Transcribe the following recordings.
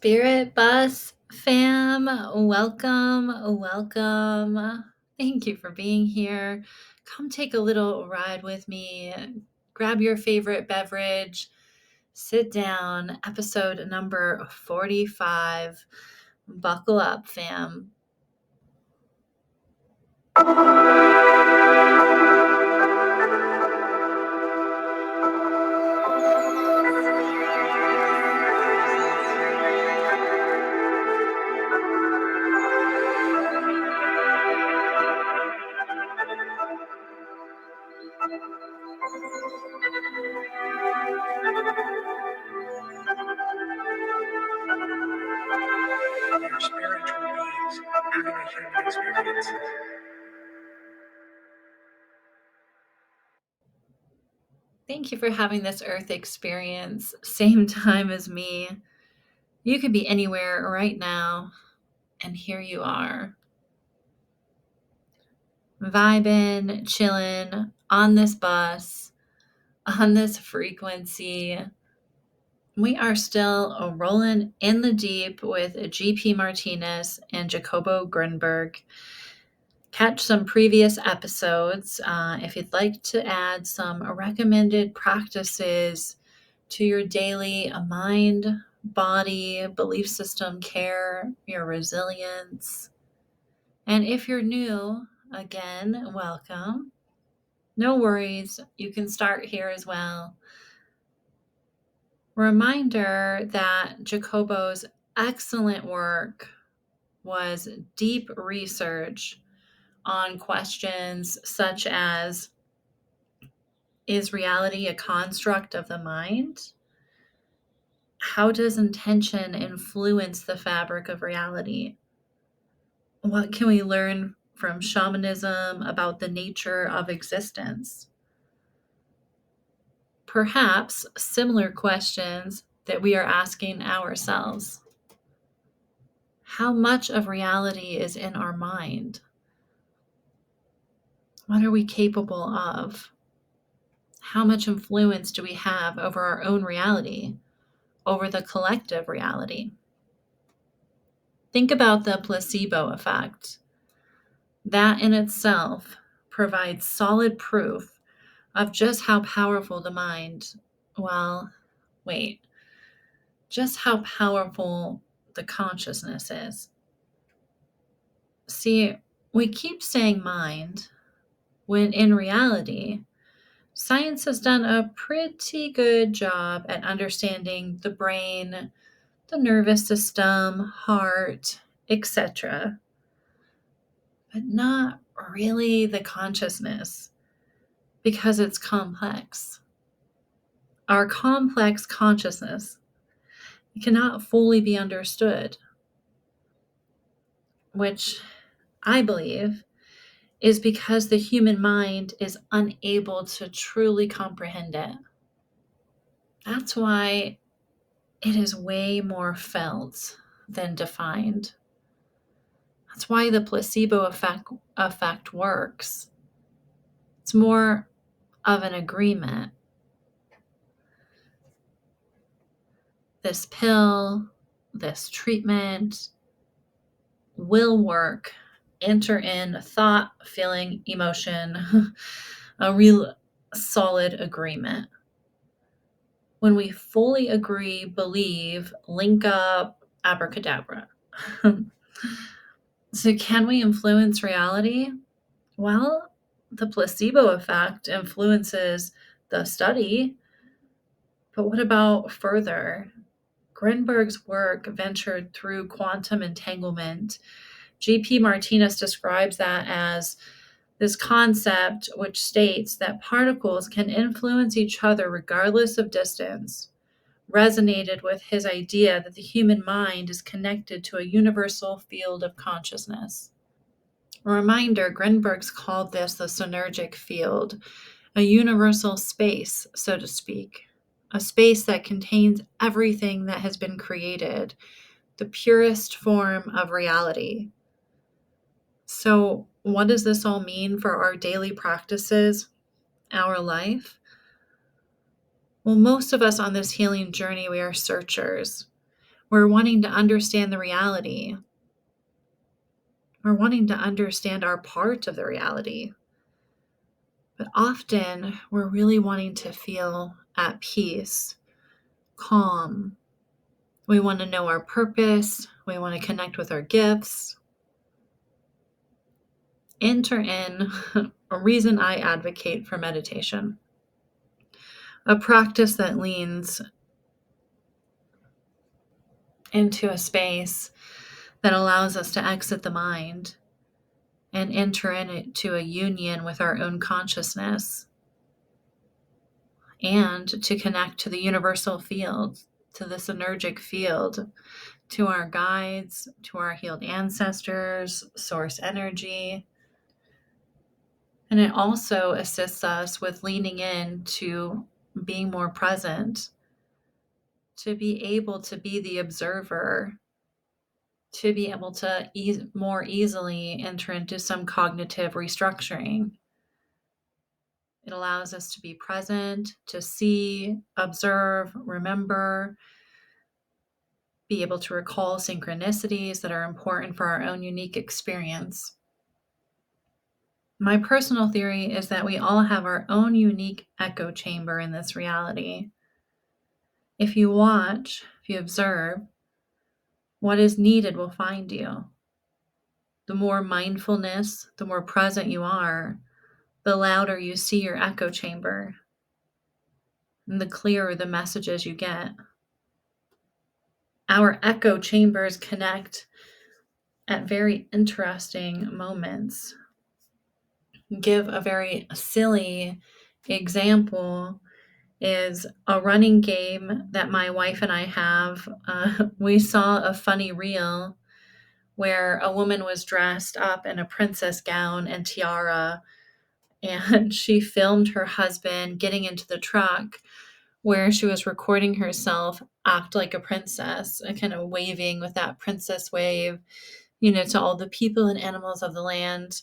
Spirit Bus fam, welcome. Thank you for being here. Come take a little ride with me. Grab your favorite beverage, sit down. Episode number 45. Buckle up, fam. Your spiritual beings having a human experience. Thank you for having this Earth experience, same time as me. You could be anywhere right now, and here you are. Vibing, chilling on this bus, on this frequency. We are still rolling in the deep with GP Martinez and Jacobo Grunberg. Catch some previous episodes if you'd like to add some recommended practices to your daily mind, body, belief system care, your resilience. And if you're new, again, welcome. No worries, you can start here as well. Reminder that Jacobo's excellent work was deep research on questions such as, is reality a construct of the mind? How does intention influence the fabric of reality? What can we learn from shamanism about the nature of existence? Perhaps similar questions that we are asking ourselves. How much of reality is in our mind? What are we capable of? How much influence do we have over our own reality, over the collective reality? Think about the placebo effect. That in itself provides solid proof of just how powerful the mind, just how powerful the consciousness is. See, we keep saying mind, when in reality, science has done a pretty good job at understanding the brain, the nervous system, heart, etc., but not really the consciousness, because it's complex. Our complex consciousness cannot fully be understood, which I believe is because the human mind is unable to truly comprehend it. That's why it is way more felt than defined. That's why the placebo effect works. It's more of an agreement. This pill, this treatment will work. Enter in thought, feeling, emotion, a real solid agreement. When we fully agree, believe, link up, abracadabra. So can we influence reality? Well, the placebo effect influences the study, but what about further? Grunberg's work ventured through quantum entanglement. GP Martinez describes that as this concept which states that particles can influence each other regardless of distance, resonated with his idea that the human mind is connected to a universal field of consciousness. A reminder, Grunberg's called this the Synergic field, a universal space, so to speak, a space that contains everything that has been created, the purest form of reality. So, what does this all mean for our daily practices, our life? Well, most of us on this healing journey, we are searchers. We're wanting to understand the reality. We're wanting to understand our part of the reality. But often we're really wanting to feel at peace, calm. We want to know our purpose. We want to connect with our gifts. Enter in a reason I advocate for meditation, a practice that leans into a space that allows us to exit the mind and enter into a union with our own consciousness and to connect to the universal field, to the synergic field, to our guides, to our healed ancestors, source energy. And it also assists us with leaning in to being more present, to be able to be the observer, to be able to more easily enter into some cognitive restructuring. It allows us to be present, to see, observe, remember, be able to recall synchronicities that are important for our own unique experience. My personal theory is that we all have our own unique echo chamber in this reality. If you watch, if you observe, what is needed will find you. The more mindfulness, the more present you are, the louder you see your echo chamber, and the clearer the messages you get. Our echo chambers connect at very interesting moments. Give a very silly example is a running game that my wife and I have. We saw a funny reel where a woman was dressed up in a princess gown and tiara, and she filmed her husband getting into the truck where she was recording herself act like a princess and kind of waving with that princess wave, to all the people and animals of the land.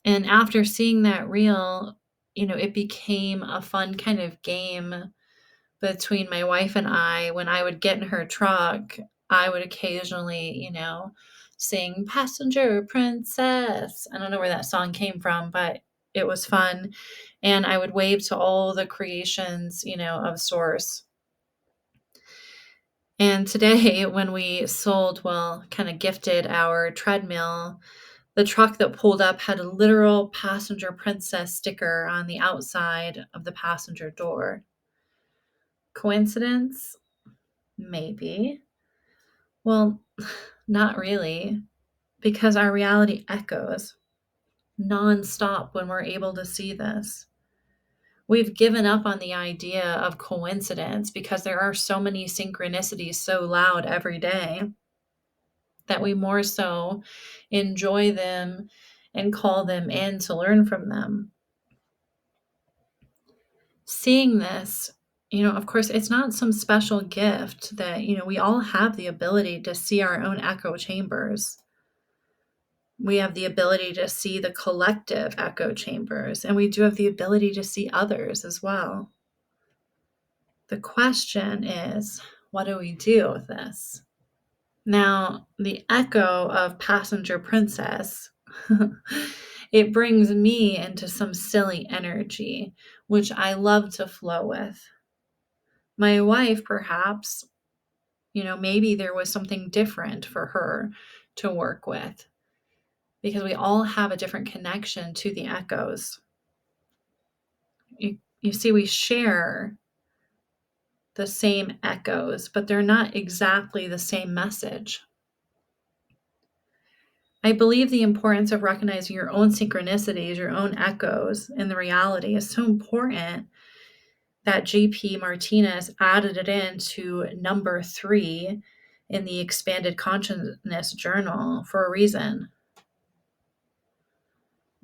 And after seeing that reel, it became a fun kind of game between my wife and I. When I would get in her truck, I would occasionally, sing Passenger Princess. I don't know where that song came from, but it was fun. And I would wave to all the creations, of Source. And today, when we kind of gifted our treadmill, the truck that pulled up had a literal Passenger Princess sticker on the outside of the passenger door. Coincidence? Maybe. Well, not really, because our reality echoes nonstop when we're able to see this. We've given up on the idea of coincidence because there are so many synchronicities so loud every day that we more so enjoy them and call them in to learn from them. Seeing this, of course, it's not some special gift that, we all have the ability to see our own echo chambers. We have the ability to see the collective echo chambers, and we do have the ability to see others as well. The question is, what do we do with this? Now, the echo of Passenger Princess, it brings me into some silly energy, which I love to flow with. My wife, perhaps, maybe there was something different for her to work with because we all have a different connection to the echoes. You see, we share the same echoes, but they're not exactly the same message. I believe the importance of recognizing your own synchronicities, your own echoes in the reality is so important that J.P. Martinez added it into number 3 in the Expanded Consciousness Journal for a reason.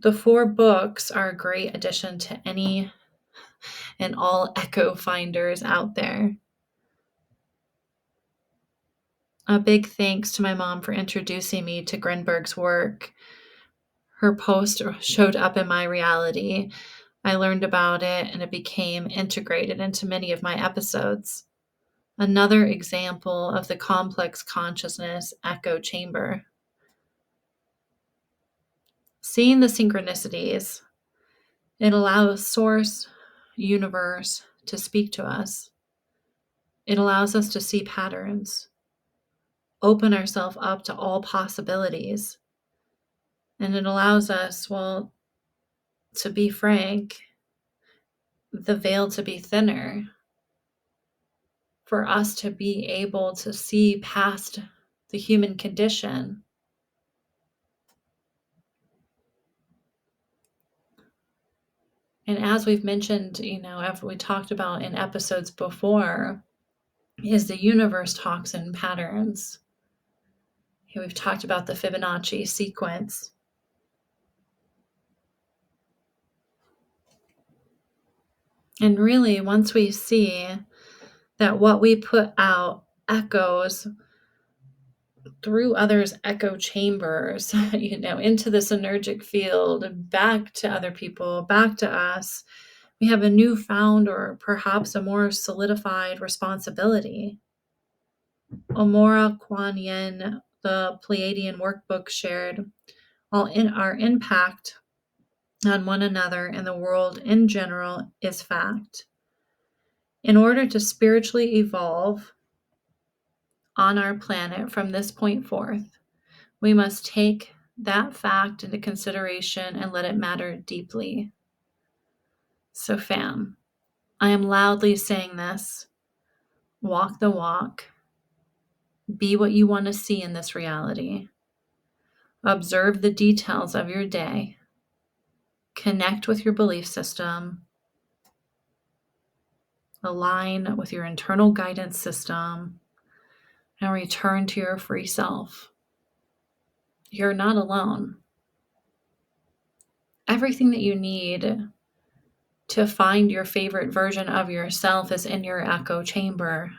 The 4 books are a great addition to any and all echo finders out there. A big thanks to my mom for introducing me to Grinberg's work. Her post showed up in my reality. I learned about it and it became integrated into many of my episodes. Another example of the complex consciousness echo chamber. Seeing the synchronicities, it allows source, universe to speak to us. It allows us to see patterns, open ourselves up to all possibilities. And it allows us, well, to be frank, the veil to be thinner, for us to be able to see past the human condition. And as we've mentioned, after we talked about in episodes before, is the universe talks in patterns. We've talked about the Fibonacci sequence. And really, once we see that what we put out echoes through others' echo chambers, into the synergic field, back to other people, back to us, we have a newfound or perhaps a more solidified responsibility. Omora Kuan Yin, the Pleiadian workbook, shared, our impact on one another and the world in general is fact. In order to spiritually evolve on our planet from this point forth, we must take that fact into consideration and let it matter deeply. So, fam, I am loudly saying this. Walk the walk. Be what you want to see in this reality. Observe the details of your day. Connect with your belief system. Align with your internal guidance system. And return to your free self. You're not alone. Everything that you need to find your favorite version of yourself is in your echo chamber.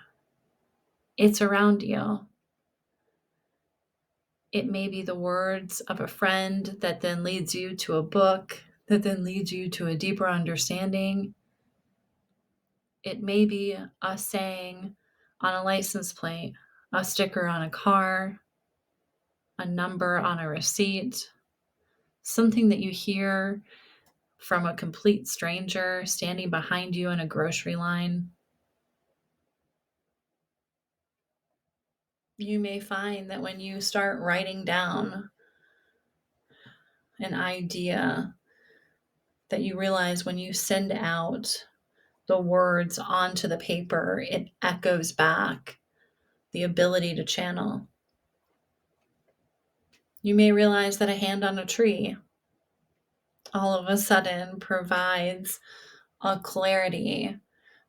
It's around you. It may be the words of a friend that then leads you to a book, that then leads you to a deeper understanding. It may be a saying on a license plate, a sticker on a car, a number on a receipt, something that you hear from a complete stranger standing behind you in a grocery line. You may find that when you start writing down an idea, that you realize when you send out the words onto the paper, it echoes back the ability to channel. You may realize that a hand on a tree all of a sudden provides a clarity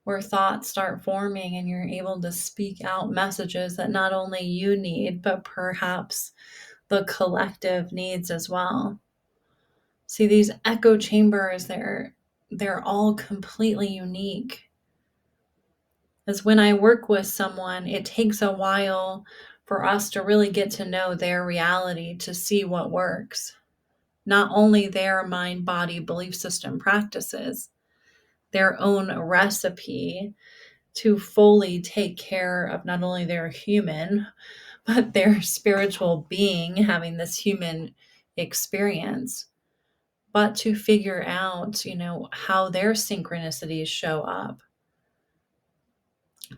where thoughts start forming and you're able to speak out messages that not only you need, but perhaps the collective needs as well. See, these echo chambers, they're all completely unique. As when I work with someone, it takes a while for us to really get to know their reality to see what works. Not only their mind, body, belief system practices, their own recipe to fully take care of not only their human, but their spiritual being having this human experience, but to figure out, how their synchronicities show up,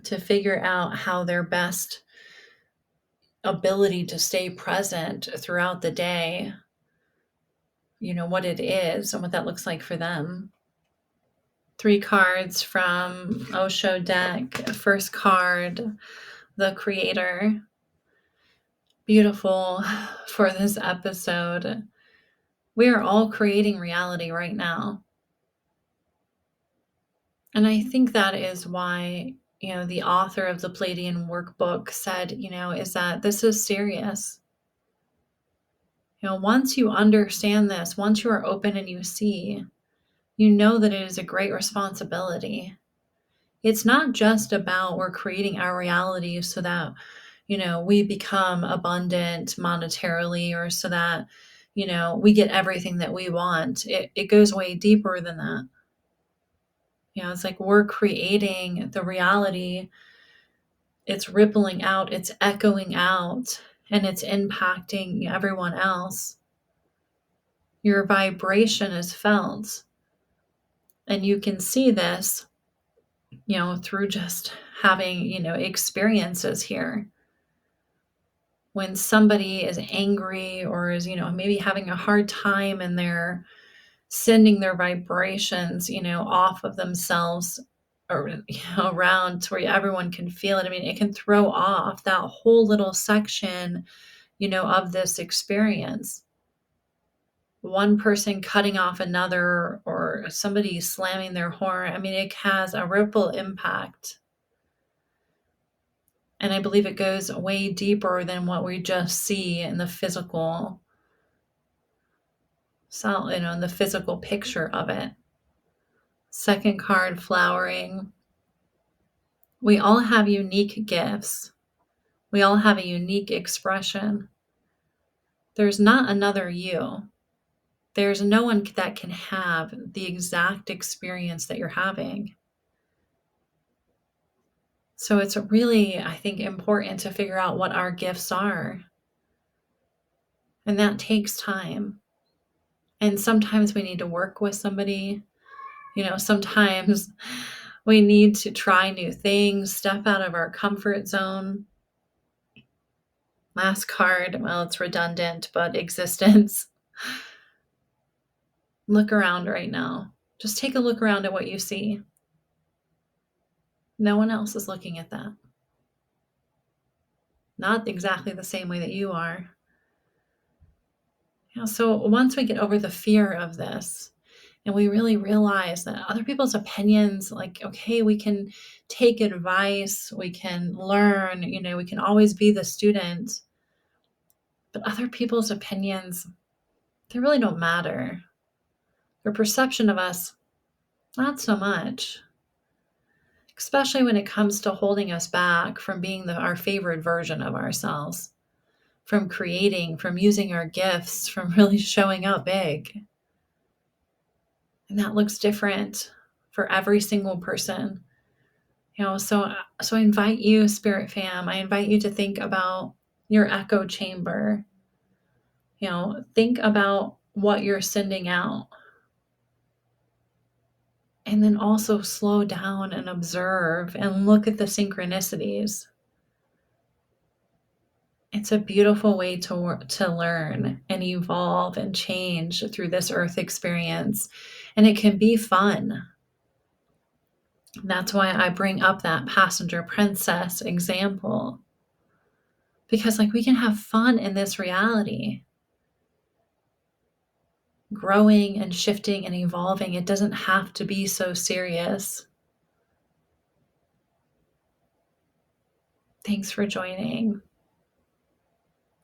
to figure out how their best ability to stay present throughout the day, what it is and what that looks like for them. 3 cards from Osho deck. First card, the creator. Beautiful for this episode. We are all creating reality right now. And I think that is why, the author of the Pleiadian workbook said, is that this is serious. Once you understand this, once you are open and you see, you know that it is a great responsibility. It's not just about we're creating our reality so that, we become abundant monetarily or so that, we get everything that we want. It goes way deeper than that. It's like we're creating the reality It's rippling out, it's echoing out, and it's impacting everyone else. Your vibration is felt. And you can see this, through just having, experiences here. When somebody is angry or is, maybe having a hard time and they're sending their vibrations, off of themselves or around to where everyone can feel it. I mean, it can throw off that whole little section, of this experience. One person cutting off another or somebody slamming their horn. I mean, it has a ripple impact. And I believe it goes way deeper than what we just see in the physical, in the physical picture of it. Second card, flowering. We all have unique gifts. We all have a unique expression. There's not another you. There's no one that can have the exact experience that you're having. So it's really, I think, important to figure out what our gifts are. And that takes time. And sometimes we need to work with somebody. Sometimes we need to try new things, step out of our comfort zone. Last card, well, it's redundant, but existence. Look around right now. Just take a look around at what you see. No one else is looking at that. Not exactly the same way that you are. So once we get over the fear of this and we really realize that other people's opinions, like, okay, we can take advice, we can learn, we can always be the student, but other people's opinions, they really don't matter. Their perception of us, not so much. Especially when it comes to holding us back from being our favorite version of ourselves, from creating, from using our gifts, from really showing up big. And that looks different for every single person. So I invite you, Spirit Fam, I invite you to think about your echo chamber. Think about what you're sending out. And then also slow down and observe and look at the synchronicities. It's a beautiful way to learn and evolve and change through this earth experience. And it can be fun. That's why I bring up that passenger princess example. Because we can have fun in this reality. Growing and shifting and evolving, it doesn't have to be so serious. Thanks for joining.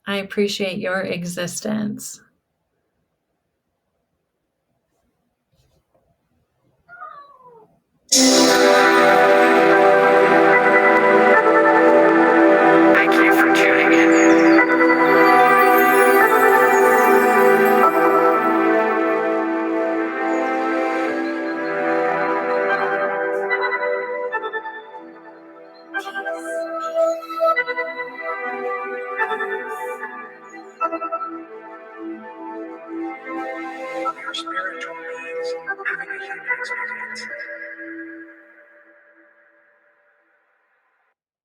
I appreciate your existence. Thank you for tuning in. We are spiritual beings having a human experience.